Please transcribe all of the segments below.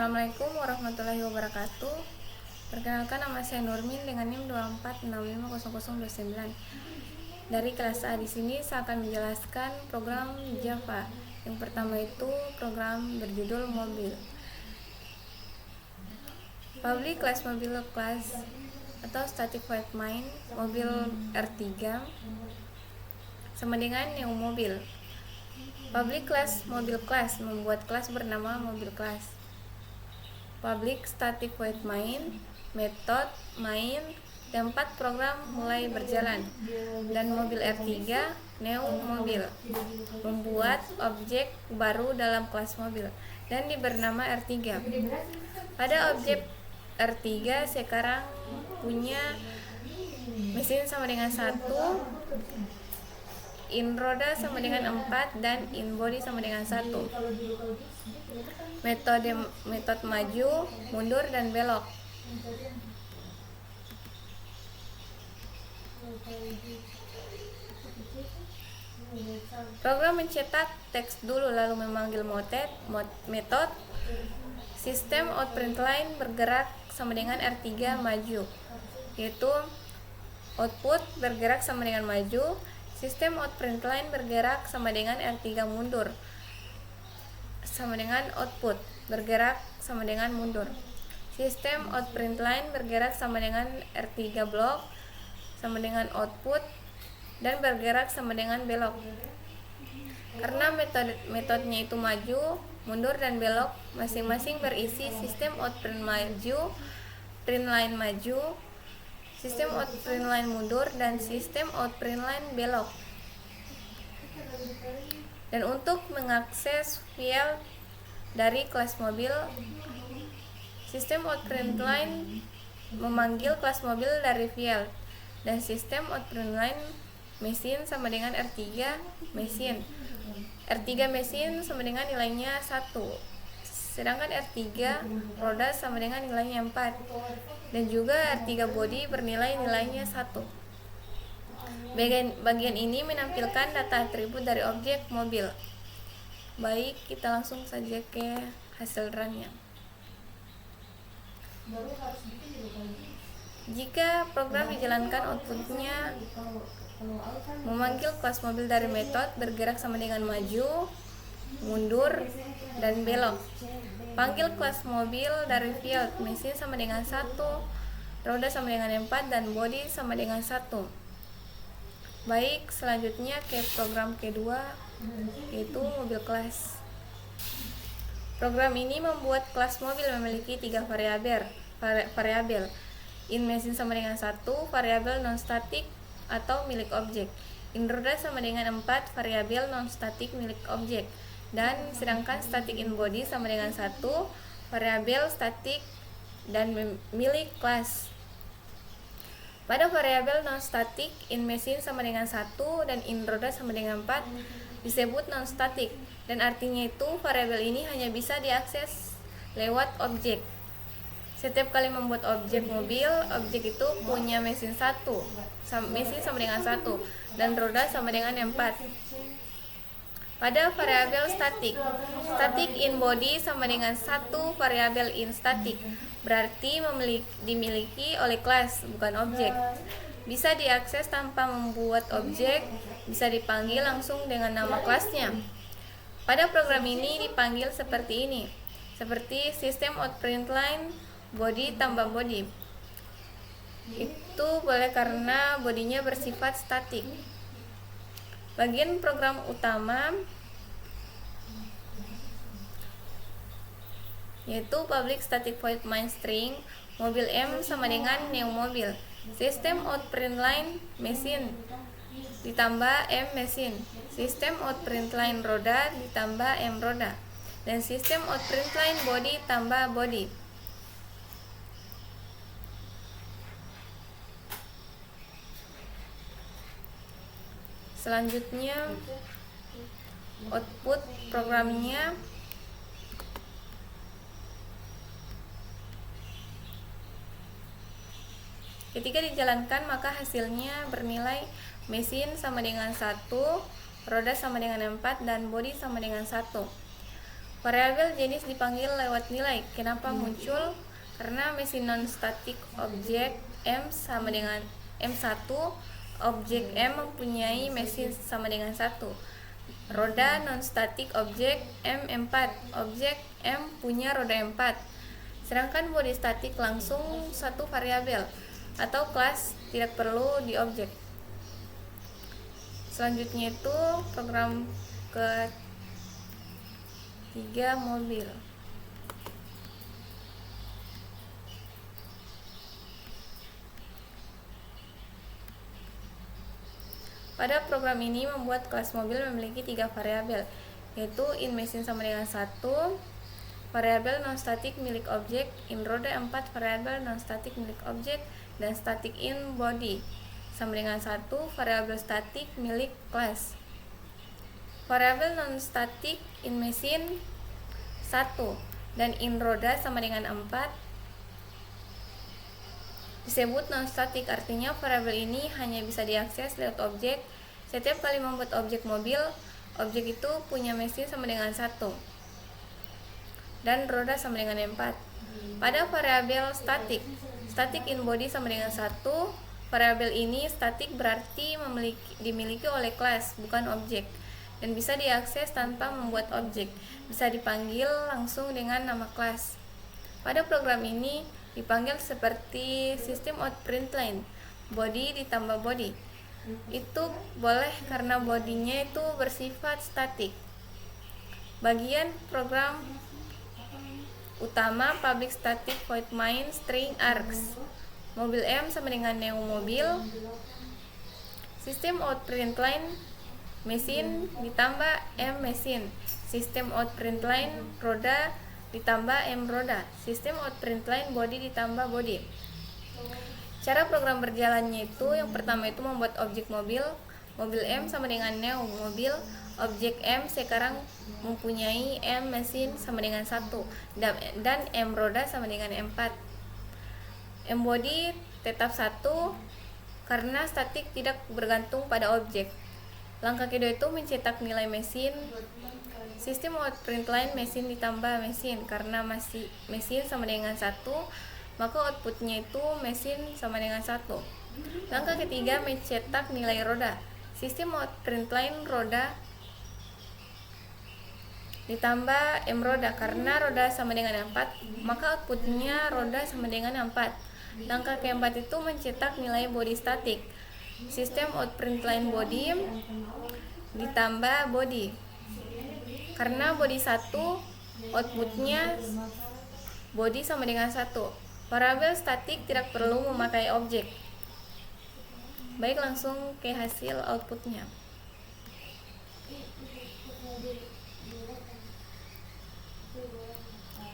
Assalamualaikum warahmatullahi wabarakatuh. Perkenalkan, nama saya Nurmin dengan NIM 24650029 dari kelas A. Di sini saya akan menjelaskan program Java. Yang pertama itu program berjudul mobil. Public class mobile class atau static void main mobil R3 sama dengan new mobil. Public class mobil class membuat kelas bernama mobil class. Public static void main, metode main, tempat program mulai berjalan, dan mobil R3 new mobil membuat objek baru dalam kelas mobil dan diberi nama R3. Pada objek R3 sekarang punya mesin sama dengan 1, in roda sama dengan 4, dan in body sama dengan 1. Metode maju, mundur, dan belok. Program mencetak teks dulu lalu memanggil metode. Sistem outPrintln bergerak sama dengan R3 maju, yaitu output bergerak sama dengan maju. Sistem outPrintln bergerak sama dengan R3 mundur sama dengan output bergerak sama dengan mundur. Sistem outPrintln bergerak sama dengan R3 blok sama dengan output dan bergerak sama dengan belok. Karena metodenya itu maju, mundur, dan belok, masing-masing berisi sistem outPrint maju, println maju, sistem outPrintln mundur, dan sistem outPrintln belok. Dan untuk mengakses file dari kelas mobil, sistem outPrintln memanggil kelas mobil dari file, dan sistem outPrintln mesin sama dengan R3 mesin. R3 mesin sama dengan nilainya 1, sedangkan R3 roda sama dengan nilainya 4, dan juga R3 body bernilai nilainya 1. Bagian ini menampilkan data atribut dari objek mobil. Baik, kita langsung saja ke hasil runnya. Jika program dijalankan, outputnya memanggil kelas mobil dari metode bergerak sama dengan maju, mundur, dan belok. Panggil kelas mobil dari field, mesin sama dengan 1, roda sama dengan 4, dan body sama dengan 1. Baik, selanjutnya ke program kedua, yaitu mobil kelas. Program ini membuat kelas mobil memiliki 3 variabel. In mesin sama dengan 1, variabel non-static atau milik objek. In roda sama dengan 4, variabel non-static milik objek. Dan sedangkan static in body sama dengan 1, variabel static dan milik kelas. Pada variabel non-static, in mesin sama dengan 1 dan in roda sama dengan 4 disebut non-static, dan artinya itu variabel ini hanya bisa diakses lewat objek. Setiap kali membuat objek mobil, objek itu punya mesin 1, mesin sama dengan 1, dan roda sama dengan 4. Pada variabel static, static in body sama dengan 1 variabel in static, berarti dimiliki oleh kelas, bukan objek. Bisa diakses tanpa membuat objek, bisa dipanggil langsung dengan nama kelasnya. Pada program ini dipanggil seperti ini, seperti sistem outPrintln body tambah body. Itu boleh karena bodinya bersifat statik. Bagian program utama yaitu public static void main string mobil M sama dengan new mobil. Sistem outPrintln mesin ditambah M mesin. Sistem outPrintln roda ditambah M roda. Dan sistem outPrintln body tambah body. Selanjutnya output programnya ketika dijalankan, maka hasilnya bernilai mesin sama dengan 1, roda sama dengan 4, dan body sama dengan 1. Variabel jenis dipanggil lewat nilai. Kenapa muncul? Karena mesin non-static objek M sama dengan M1, objek M mempunyai mesin sama dengan 1. Roda non-static objek M4, objek M punya roda 4. Sedangkan body statik langsung satu variabel atau kelas, tidak perlu di objek. Selanjutnya itu program ketiga, mobil. Pada program ini membuat kelas mobil memiliki 3 variabel, yaitu in mesin sama dengan 1, variabel non-statik milik objek, in roda 4 variabel non-statik milik objek, dan static in body sama dengan 1 variabel statik milik kelas. Variabel non-statik in mesin 1 dan in roda sama dengan 4 disebut non-statik, artinya variabel ini hanya bisa diakses lewat objek. Setiap kali membuat objek mobil, objek itu punya mesin sama dengan 1 dan roda sama dengan 4. Pada variabel statik, static in body sama dengan 1, variabel ini statik berarti dimiliki oleh kelas, bukan objek, dan bisa diakses tanpa membuat objek, bisa dipanggil langsung dengan nama kelas. Pada program ini dipanggil seperti sistem out println, body ditambah body. Itu boleh karena bodinya itu bersifat statik. Bagian program utama public static void main string args. Mobil M sama dengan new mobil. Sistem out println mesin ditambah M mesin. Sistem out println roda ditambah M roda. Sistem out println body ditambah body. Cara program berjalannya itu, yang pertama itu membuat objek mobil. Mobil M sama dengan new mobil. Objek M sekarang mempunyai M mesin sama dengan 1 dan M roda sama dengan M4. M body tetap 1 karena statik tidak bergantung pada objek. Langkah kedua itu mencetak nilai mesin. Sistem out println mesin ditambah mesin, karena masih mesin sama dengan 1, maka outputnya itu mesin sama dengan 1. Langkah ketiga mencetak nilai roda. Sistem out println roda ditambah M roda, karena roda sama dengan 4, maka outputnya roda sama dengan 4. Langkah keempat itu mencetak nilai body statik. Sistem out println body ditambah body, karena body 1, outputnya body sama dengan 1. Variabel statik tidak perlu memakai objek. Baik, langsung ke hasil outputnya.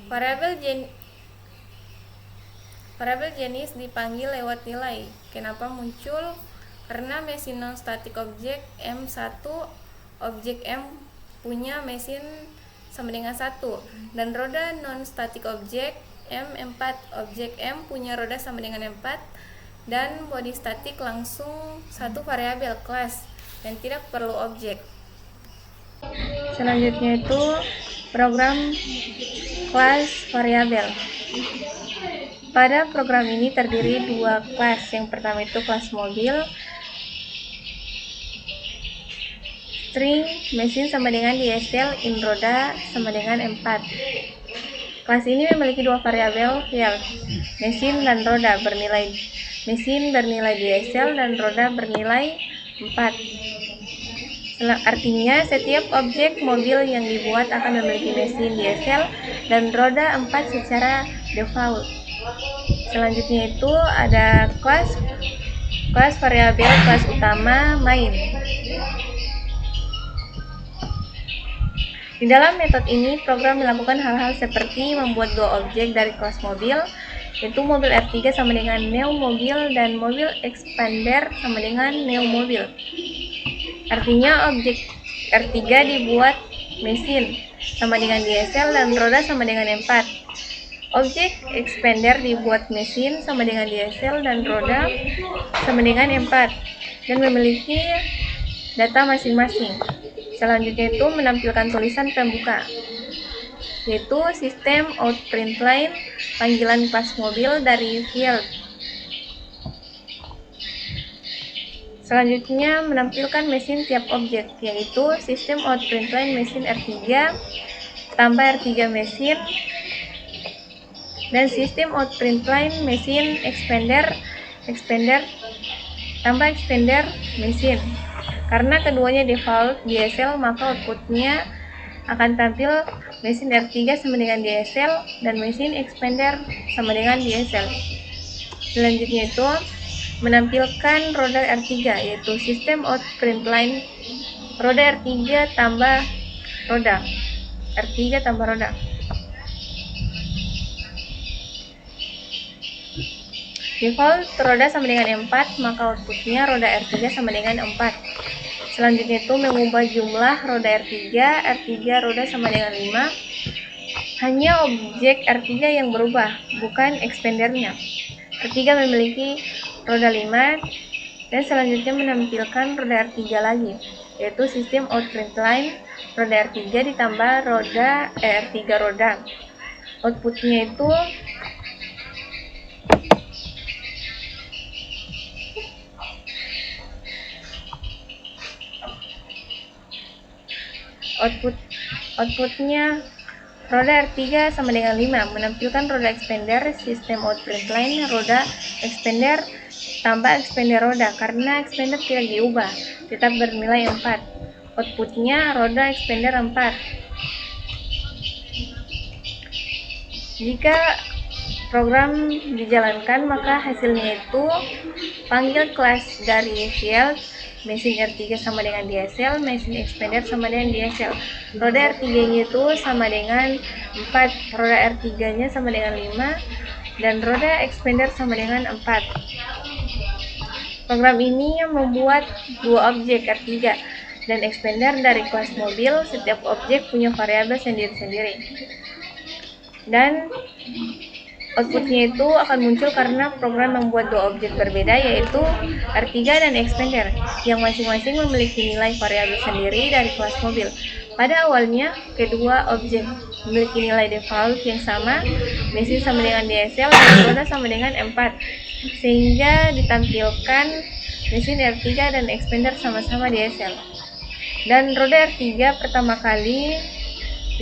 Variabel jenis dipanggil lewat nilai. Kenapa muncul? Karena mesin non-static objek M1, objek M punya mesin sama dengan 1, dan roda non-static objek M4, objek M punya roda sama dengan 4, dan body statik langsung satu variabel kelas dan tidak perlu objek. Selanjutnya itu program kelas variabel. Pada program ini terdiri 2 kelas. Yang pertama itu kelas mobil. String mesin sama dengan DSL, in roda sama dengan M4. Kelas ini memiliki 2 variabel, mesin dan roda bernilai mesin bernilai DSL dan roda bernilai 4. Artinya setiap objek mobil yang dibuat akan memiliki mesin DSL dan roda 4 secara default. Selanjutnya itu ada kelas variabel kelas utama main. Di dalam metode ini, program melakukan hal-hal seperti membuat 2 objek dari kelas mobil, yaitu mobil R3 sama dengan new mobil dan mobil expander sama dengan new mobil. Artinya objek R3 dibuat mesin sama dengan DSL dan roda sama dengan M4. Objek expander dibuat mesin sama dengan DSL dan roda sama dengan M4 dan memiliki data masing-masing. Selanjutnya itu menampilkan tulisan pembuka. yaitu sistem out_println panggilan kelas mobil dari field. Selanjutnya menampilkan mesin tiap objek, yaitu sistem out_println mesin R3 tambah R3 mesin dan sistem out_println mesin expander tambah expander mesin. Karena keduanya default DSL, maka outputnya akan tampil mesin R3 sama dengan DSL dan mesin expander sama dengan DSL. Selanjutnya itu menampilkan roda R3, yaitu sistem out_println roda R3 tambah roda default roda sama dengan 4, maka outputnya roda R3 sama dengan 4. Selanjutnya itu mengubah jumlah roda R3 roda sama dengan 5. Hanya objek R3 yang berubah, bukan expandernya. R3 memiliki roda 5 dan selanjutnya menampilkan roda R3 lagi, yaitu sistem out_println roda R3 ditambah roda R3 roda. Outputnya itu outputnya roda R3 sama dengan 5, menampilkan roda expander sistem out_println roda expander tambah expander roda. Karena expander tidak diubah, tetap bernilai 4. Outputnya roda expander 4. Jika program dijalankan, maka hasilnya itu panggil kelas dari field mesin R3 sama dengan DSL, mesin expander sama dengan DSL. Roda R3-nya itu sama dengan 4, roda R3-nya sama dengan 5, dan roda expander sama dengan 4. Program ini membuat dua objek R3 dan expander dari kelas mobil. Setiap objek punya variabel sendiri-sendiri. Dan outputnya itu akan muncul karena program membuat dua objek berbeda, yaitu R3 dan expander, yang masing-masing memiliki nilai variabel sendiri dari kelas mobil. Pada awalnya, kedua objek memiliki nilai default yang sama, mesin sama dengan DSL dan roda sama dengan 4, sehingga ditampilkan mesin R3 dan expander sama-sama DSL. Dan roda R3 pertama kali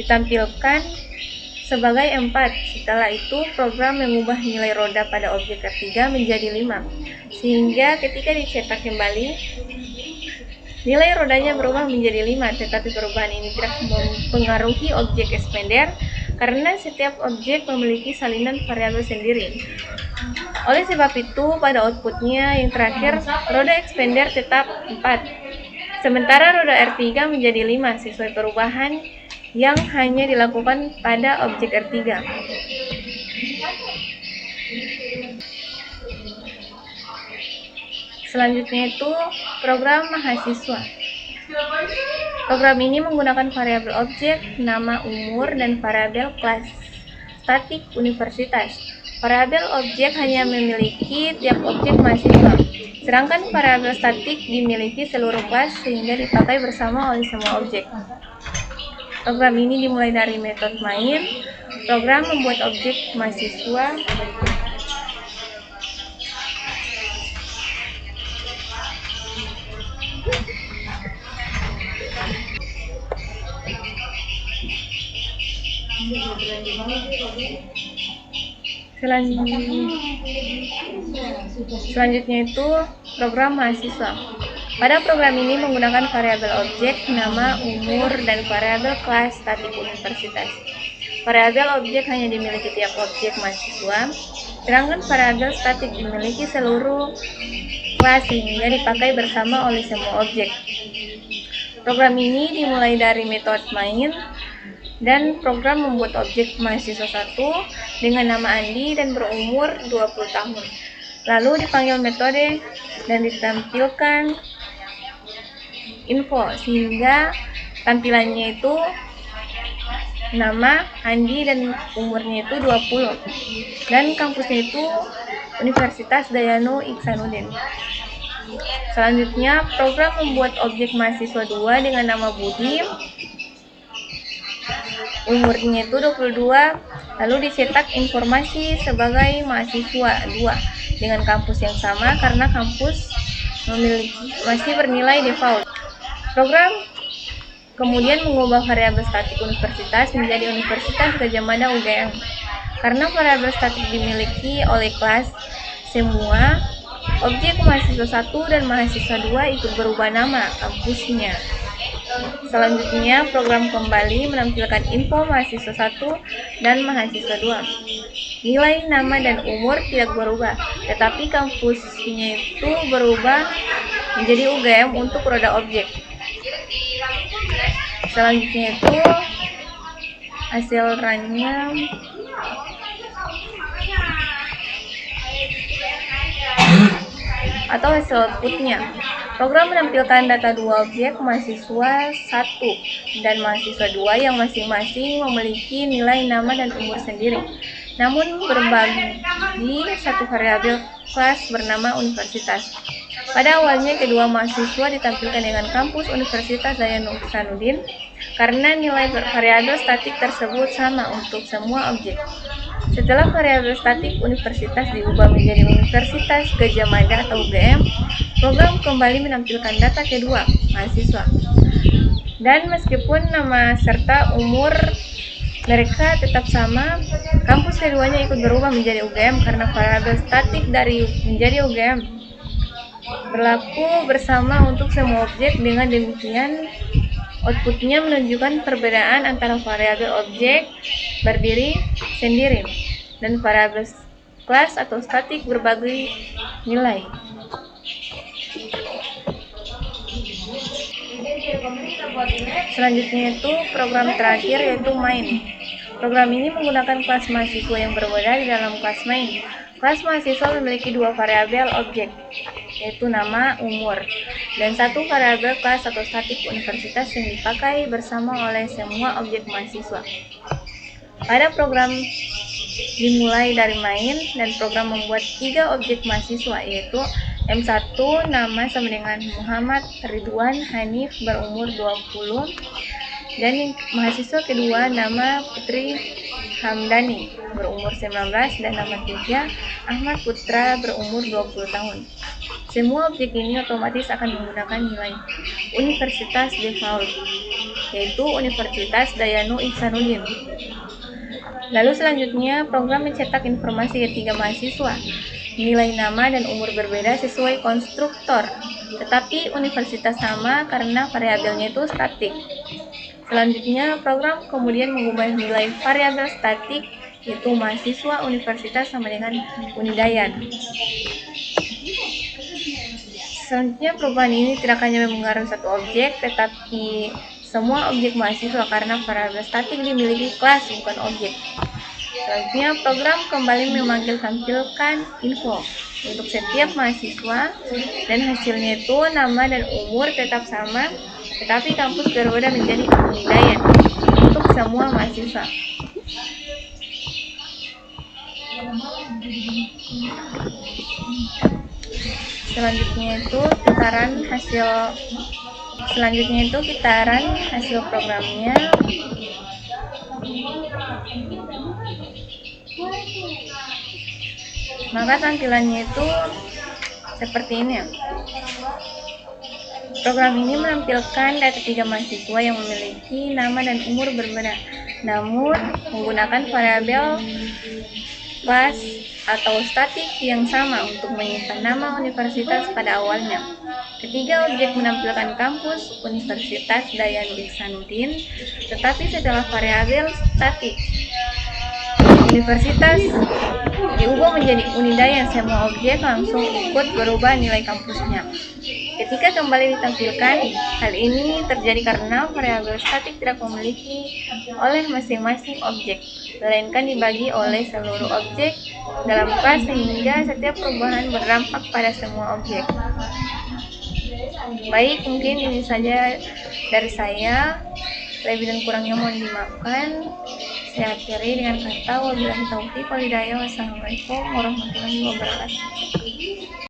ditampilkan sebagai 4. Setelah itu program mengubah nilai roda pada objek R3 menjadi 5, sehingga ketika dicetak kembali nilai rodanya berubah menjadi 5. Tetapi perubahan ini tidak mempengaruhi objek expander karena setiap objek memiliki salinan variabel sendiri. Oleh sebab itu, pada outputnya yang terakhir roda expander tetap 4, sementara roda R3 menjadi 5 sesuai perubahan yang hanya dilakukan pada objek R3. Selanjutnya itu program mahasiswa. Program ini menggunakan variabel objek, nama, umur, dan variabel kelas statik universitas. Variabel objek hanya memiliki tiap objek mahasiswa, sedangkan variabel statik dimiliki seluruh kelas sehingga dipakai bersama oleh semua objek. Program ini dimulai dari metode main. Program membuat objek mahasiswa selanjutnya itu program mahasiswa. Pada program ini menggunakan variabel objek, nama, umur, dan variabel kelas statik universitas. Variabel objek hanya dimiliki tiap objek mahasiswa, sedangkan variabel statik dimiliki seluruh kelas sehingga dipakai bersama oleh semua objek. Program ini dimulai dari metode main, dan program membuat objek mahasiswa 1 dengan nama Andi dan berumur 20 tahun. Lalu dipanggil metode dan ditampilkan info, sehingga tampilannya itu nama Andi dan umurnya itu 20, dan kampusnya itu Universitas Dayanu Iksanuddin. Selanjutnya program membuat objek mahasiswa 2 dengan nama Budi umurnya itu 22, lalu dicetak informasi sebagai mahasiswa 2 dengan kampus yang sama karena kampus masih bernilai default. Program kemudian mengubah variabel statik universitas menjadi Universitas Gadjah Mada UGM. Karena variabel statik dimiliki oleh kelas, semua objek mahasiswa 1 dan mahasiswa 2 ikut berubah nama kampusnya. Selanjutnya, program kembali menampilkan info mahasiswa 1 dan mahasiswa 2. Nilai, nama, dan umur tidak berubah, tetapi kampusnya itu berubah menjadi UGM untuk roda objek. Selanjutnya itu hasil runnya atau hasil outputnya. Program menampilkan data dua objek mahasiswa 1 dan mahasiswa 2 yang masing-masing memiliki nilai, nama, dan umur sendiri, namun berbagi satu variabel kelas bernama universitas. Pada awalnya kedua mahasiswa ditampilkan dengan kampus Universitas Zainul Ihsanuddin karena nilai variabel statik tersebut sama untuk semua objek. Setelah variabel statik universitas diubah menjadi Universitas Gadjah Mada atau UGM, program kembali menampilkan data kedua mahasiswa. Dan meskipun nama serta umur mereka tetap sama, kampus keduanya ikut berubah menjadi UGM karena variabel statik dari menjadi UGM berlaku bersama untuk semua objek. Dengan demikian, outputnya menunjukkan perbedaan antara variabel objek berdiri sendiri dan variabel kelas atau statik berbagi nilai. Selanjutnya itu program terakhir, yaitu main. Program ini menggunakan kelas mahasiswa yang berbeda di dalam kelas main. Kelas mahasiswa memiliki dua variabel objek, yaitu nama, umur, dan satu variabel kelas atau statik universitas yang dipakai bersama oleh semua objek mahasiswa. Pada program dimulai dari main dan program membuat tiga objek mahasiswa, yaitu M1 nama sama dengan Muhammad Ridwan Hanif berumur 20, dan mahasiswa kedua nama Putri Hamdani berumur 19, dan nama tiga Ahmad Putra berumur 20 tahun. Semua objek ini otomatis akan menggunakan nilai universitas default, yaitu Universitas Zainul Ihsanuddin. Lalu selanjutnya program mencetak informasi ketiga mahasiswa. Nilai, nama, dan umur berbeda sesuai konstruktor, tetapi universitas sama karena variabelnya itu statik. Selanjutnya, program kemudian mengubah nilai variabel statik, yaitu mahasiswa universitas sama dengan Unidayan. Selanjutnya, perubahan ini tidak hanya mengaruhi satu objek, tetapi semua objek mahasiswa karena variabel statik dimiliki kelas bukan objek. Selanjutnya, program kembali memanggil tampilkan info untuk setiap mahasiswa, dan hasilnya itu nama dan umur tetap sama, tetapi kampus berbeda menjadi Unidayan untuk semua mahasiswa. Selanjutnya itu kitaran hasil programnya. Maka tampilannya itu seperti ini ya. Program ini menampilkan data tiga mahasiswa yang memiliki nama dan umur berbeda, namun menggunakan variabel kelas atau statik yang sama untuk menyimpan nama universitas pada awalnya. Ketiga objek menampilkan kampus Universitas Zainul Ihsanuddin, tetapi setelah variabel statik universitas diubah menjadi Unidayan, semua objek langsung ikut berubah nilai kampusnya. Ketika kembali ditampilkan, hal ini terjadi karena variabel statik tidak memiliki oleh masing-masing objek, melainkan dibagi oleh seluruh objek dalam kelas sehingga setiap perubahan berdampak pada semua objek. Baik, mungkin ini saja dari saya. Lebih dan kurangnya mohon dimaafkan. Saya akhiri dengan kata wabillahi taufiq wal hidayah. Wassalamualaikum warahmatullahi wabarakatuh.